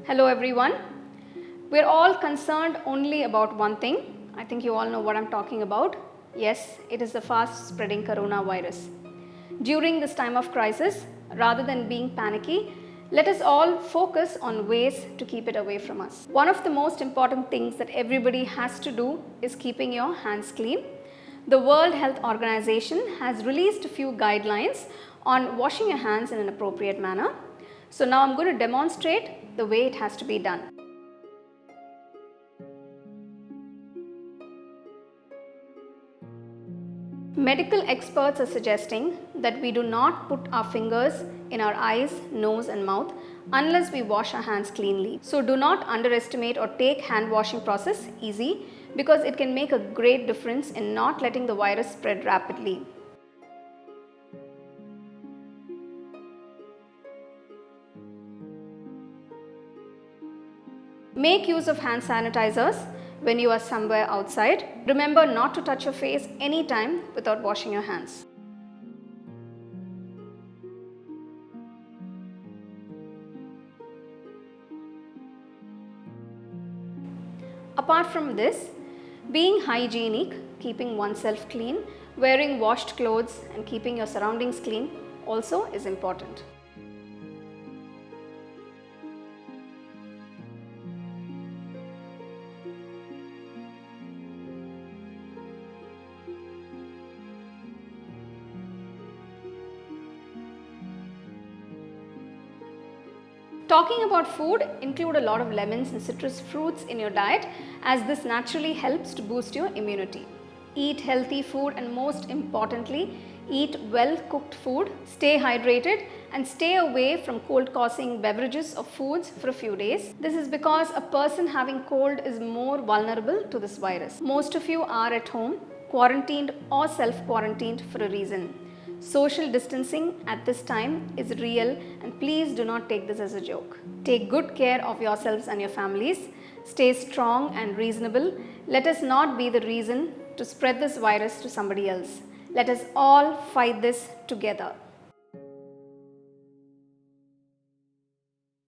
Hello everyone. We're all concerned only about one thing. I think you all know what I'm talking about. Yes, it is the fast spreading coronavirus. During this time of crisis, rather than being panicky, let us all focus on ways to keep it away from us. One of the most important things that everybody has to do is keeping your hands clean. The World Health Organization has released a few guidelines on washing your hands in an appropriate manner. So now I'm going to demonstrate the way it has to be done. Medical experts are suggesting that we do not put our fingers in our eyes, nose and mouth unless we wash our hands cleanly. So do not underestimate or take hand washing process easy because it can make a great difference in not letting the virus spread rapidly. Make use of hand sanitizers when you are somewhere outside. Remember not to touch your face anytime without washing your hands. Apart from this, being hygienic, keeping oneself clean, wearing washed clothes and keeping your surroundings clean also is important. Talking about food, include a lot of lemons and citrus fruits in your diet as this naturally helps to boost your immunity. Eat healthy food and most importantly, eat well cooked food, stay hydrated and stay away from cold causing beverages or foods for a few days. This is because a person having cold is more vulnerable to this virus. Most of you are at home, quarantined or self-quarantined for a reason. Social distancing at this time is real and please do not take this as a joke. Take good care of yourselves and your families. Stay strong and reasonable. Let us not be the reason to spread this virus to somebody else. Let us all fight this together.